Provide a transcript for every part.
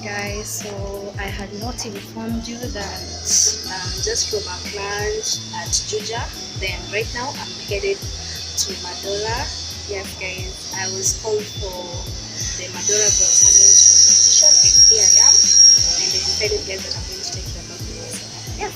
guys, so I had not informed you that I'm just from a lunch at Juja. Then right now I'm headed to Madora. Yes guys, I was called for the MADORA S GOT TALENT competition and here I am, and they decided guys that I'm going to take them up with me. So yes,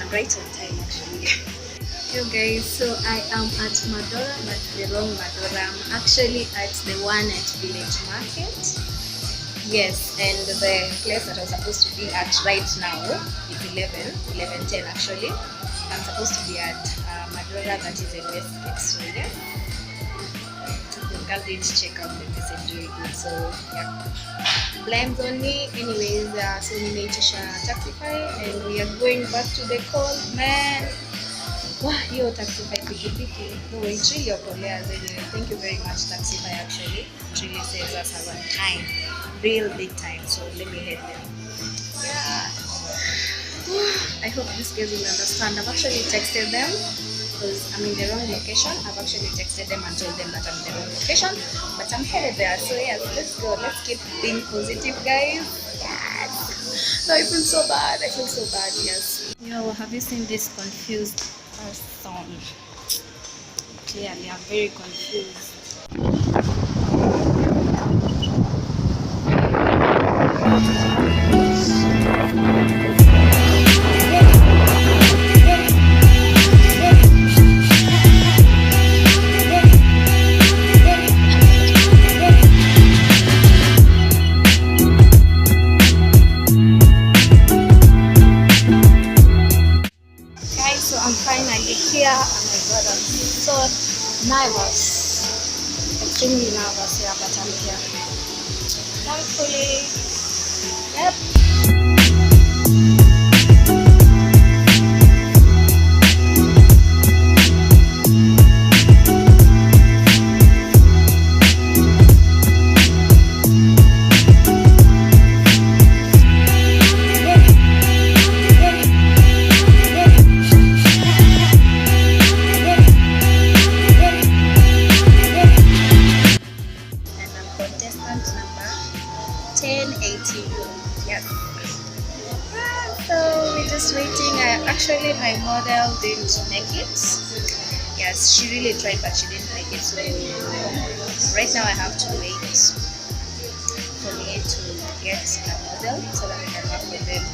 I'm right on time actually. Yo guys, so I am at Madora, but the wrong Madora. I'm actually at the one at Village Market. Yes, and the place that I was supposed to be at right now is 11:10 actually. I'm supposed to be at Madora, that is in West Australia. The girl did check out the message really good, so yeah. Blames on me. Anyways, so we made Taxify and we are going back to the call, man. Wow, yo Taxify pikipiki. No, it really okolea anyway. Thank you very much Taxify actually. It really saves us a lot of time. Real big time. So let me head there. Yeah. I hope these guys will understand. I've actually texted them because I'm in the wrong location. I've actually texted them and told them that I'm in the wrong location. But I'm headed there. So yes, let's go. Let's keep being positive guys. Yes. No, I feel so bad. I feel so bad, yes. Yo, have you seen this confused person? Clearly, I'm very confused. Here, oh my god, I'm so nervous, extremely nervous here, but I'm here. Thankfully, yep. Yes. So we're just waiting. Actually, my model didn't make it. Yes, she really tried, but she didn't make it. So right now I have to wait for me to get a model so that I can work with them.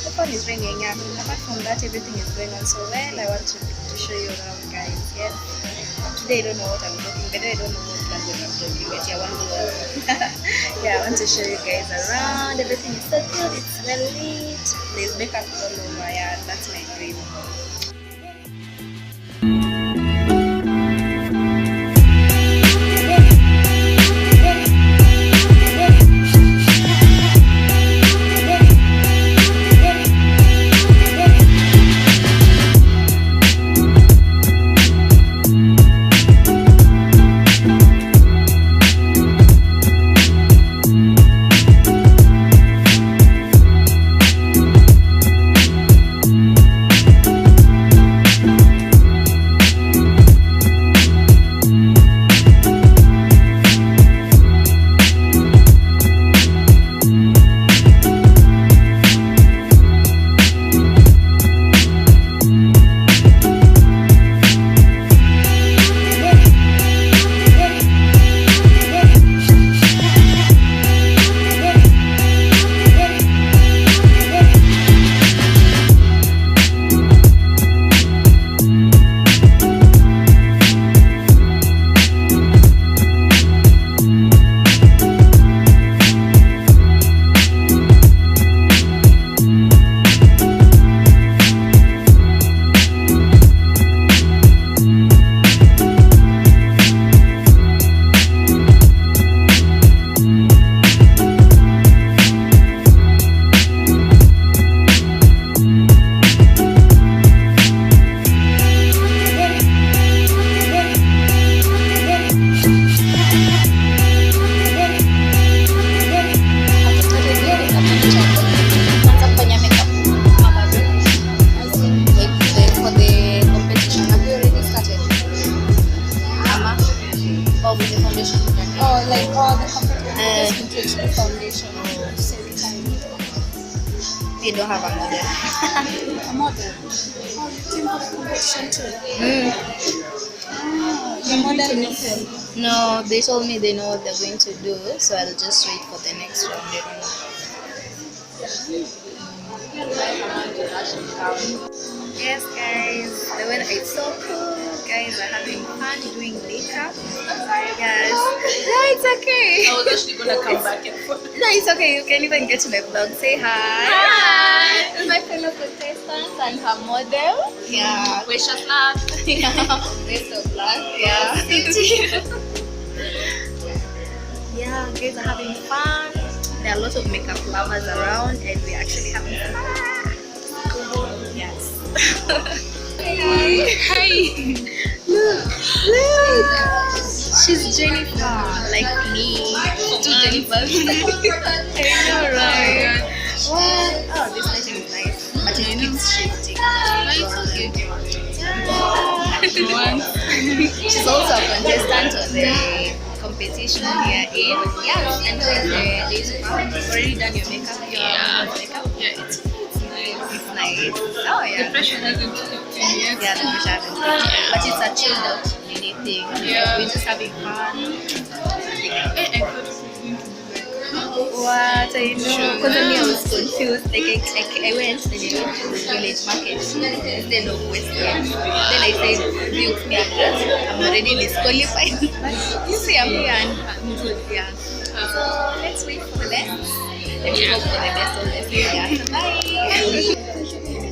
The phone is ringing. Yeah. Apart from that, everything is going on so well. I want to show you around, guys. Yeah. Today I don't know what I'm talking, but I don't know what language I'm talking, but yeah, yeah, I want to show you guys around. Everything is so good, it's well lit, there's makeup all over. Yeah, that's my dream. like all the And Just to the foundation. Same time. you don't have a model. A model. Oh, you came for the competition too. The model yourself. No, they told me they know what they're going to do, so I'll just wait for the next round. I don't know. Yes, guys, the weather is so cool. Guys are having fun doing makeup. Yes, no, it's okay. I was actually gonna come back and forth. No, it's okay. You can even get to my vlog. Say hi. Hi. This is my fellow contestant and her model. Yeah. Wish us luck. Yeah. Best of luck. Yeah. Yeah, guys are having fun. There are a lot of makeup lovers around, and we're actually having fun. Yes. Hi. Look. She's Jennifer, like me. Two Jennifers. I know, right? What? Oh, this lighting is nice, but it keeps shifting. She's also a contestant on the competition here in. Yeah, and so is the you've already done your makeup. Your makeup. Yeah, it's nice. It's nice. Oh yeah. The pressure hasn't kicked in yet. Yeah, the pressure hasn't kicked in. But it's a chilled out thing. Yeah. We're just having fun. I thought it was going to be like, What? I know. Because I was confused. Like I went to the village market instead of Western. Then I said, "Dukes me at that. I'm already disqualified." But you see, I'm here and I'm good. Yeah. So let's wait for the best. Let's hope for the best of the day. Yeah. Bye.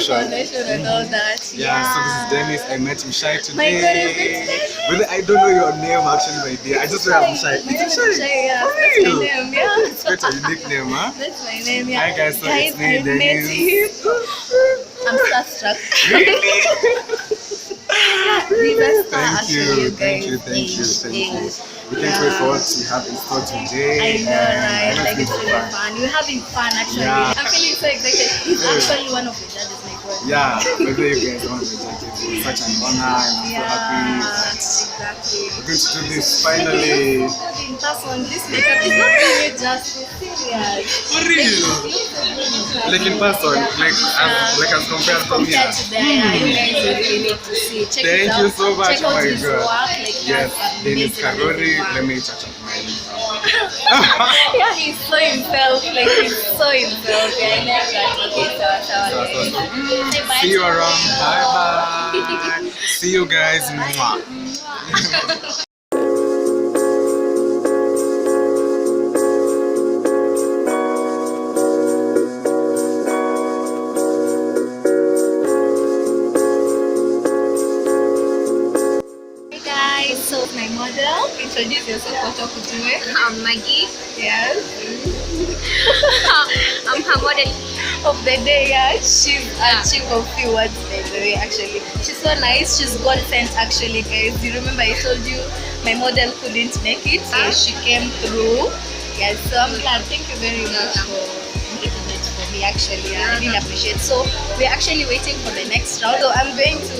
Foundation and all that. Yeah, so this is Dennis. I met Mshy today. My God, I met But I don't know your name actually, my dear. I just know I'm Mshy. It's Mshy. Yeah, For that's real? my name. Yeah. It's quite a unique name, huh? That's my name. Yeah. Hi guys, so it's me, I met Dennis. you. I'm starstruck. Really? Thank you. Thank you. We can't wait for what we have in store today. I know, right? And Like it's really fun. We're having fun actually. Yeah. I'm feeling so excited. He's actually one of the judges, my God. Yeah, whether you guys want to judge it, it's such an honor, and I'm so happy that Exactly. we're going to do this finally. In person, this makeup is not really just serious. For real? Like in person, like as compared from here. Compared to there, you guys will really need to see. Check it Thank out. you so much. Check out Oh my his God. work. Like, Yes, that's Dennis amazing, Karori. amazing Let work. me touch up my Yeah, he's so himself. Like he's so himself. Yeah, I love that. Okay, so. Say bye. See you around. Bye bye. See you guys. Mwah. So my model, introduce yourself. What to do? I'm Maggie. Yes. I'm her model. Of the day, yeah. She's a chief of few words by the way. Actually, she's so nice. She's God sent. Actually, guys, you remember I told you my model couldn't make it, so she came through. Yes. So I'm glad. Thank you very much for making it for me. Actually, I really appreciate. So we're actually waiting for the next round. So I'm going to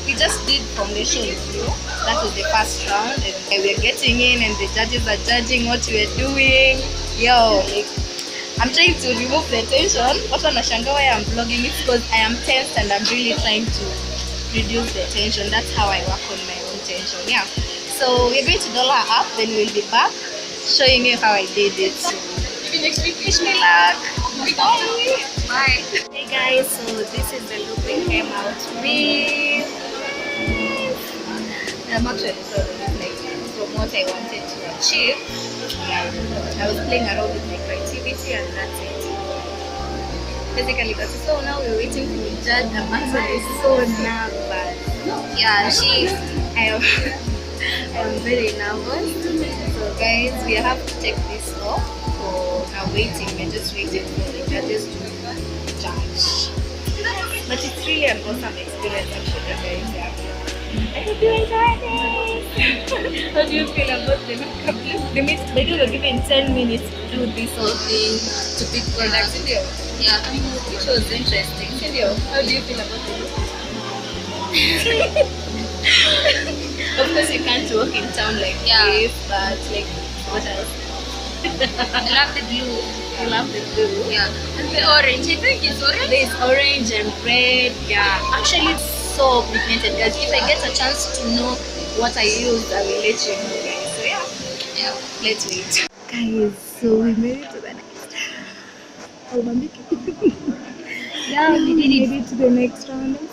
we just did foundation with you. That was the first round, and we're getting in, and the judges are judging what we're doing. Yo, like, I'm trying to remove the tension. What I'm ashamed why I'm vlogging it's because I am tense and I'm really trying to reduce the tension. That's how I work on my own tension. Yeah. So we're going to dollar up, then we'll be back showing you how I did it. So maybe next week. Wish me luck. Bye. Bye. Hey guys, so this is the look we came out with. I'm actually sorry, like from what I wanted to achieve. I was playing around with my creativity, and that's it. Basically, but so now we're waiting for the judge. I'm actually so nervous. Yeah, I am I'm very nervous. So guys, we have to take this off. So now waiting, we're just waiting for the judges to judge. But it's really an awesome experience, actually, guys. Yeah. I hope you enjoyed this. How do you feel about the makeup? They were given 10 minutes to do this whole thing, to pick products. Yeah, which was interesting. How do you feel about it? Of course, you can't walk in town like this, but like, what else? I love the blue. I love the blue. Yeah, and the orange. I think it's orange. There's orange and red. Yeah, actually, it's so pigmented, guys. If I get a chance to know what I used, I will let you know, guys. So yeah, let's wait, guys. So we made it to the next. Yeah, we made it to the next round. I'm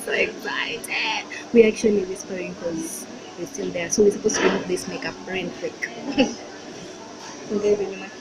so excited. We're actually whispering because we're still there. So we're supposed to remove this makeup real quick. So guys, very much.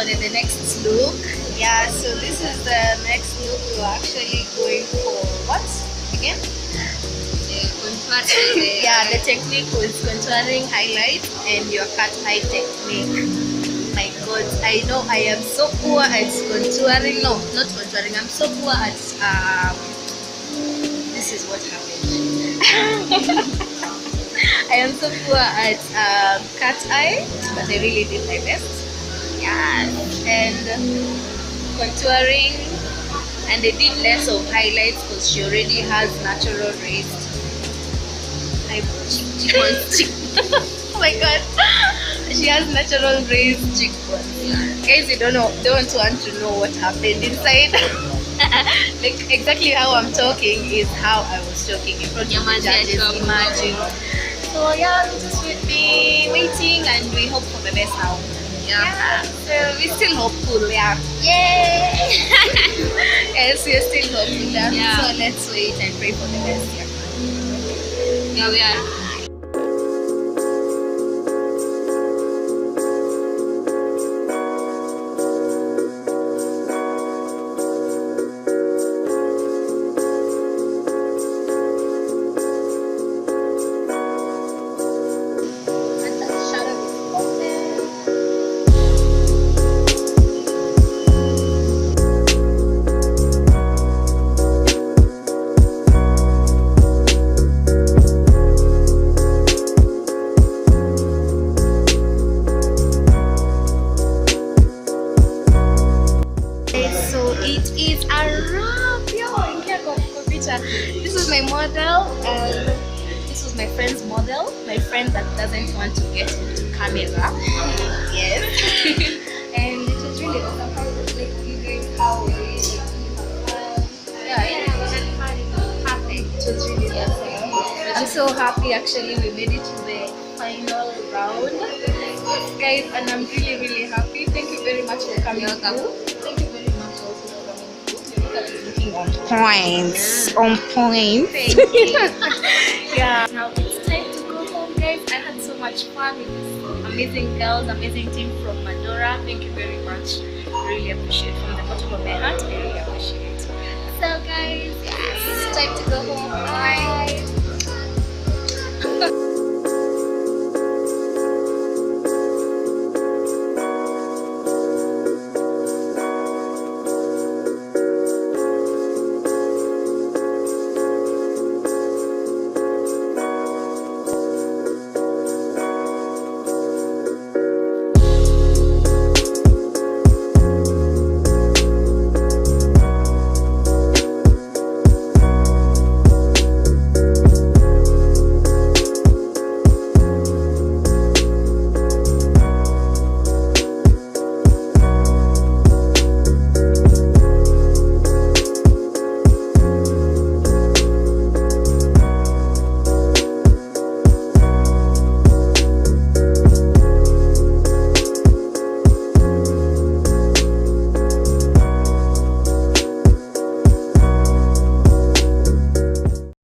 The next look. Yeah, so this is the next look. We're actually going for what again? Contouring. Yeah, the technique was contouring, highlight, and your cat eye technique. My God, I know I am so poor at contouring. No, not contouring. I'm so poor at this is what happened. I am so poor at cat eye, but I really did my best. Yeah, and contouring, and they did less of highlights because she already has natural raised cheekbones. Oh my God, she has natural raised cheekbones. Guys, you don't want to know what happened inside. Like exactly how I'm talking is how I was talking in front of the judges. Imagine. So yeah, just we'll be waiting, and we hope for the best now. Yeah, so we're still hopeful, yeah. Yay! Yes, we're still hopeful, yeah. So let's wait and pray for the best, yeah. Yeah, we are. This is my model, and this was my friend's model. My friend that doesn't want to get into camera. Yes. And it was really awesome. How it like you guys, how perfect. It was really awesome. I'm so happy actually we made it to the final round. Guys, and I'm really happy. Thank you very much for coming through. Thank you very much also for coming through. On points. On point. Thank you. Yeah. Now it's time to go home, guys. I had so much fun with this amazing girls, amazing team from MADORA. Thank you very much. Really appreciate it from the bottom of my heart. I really appreciate it. So guys, it's time to go home.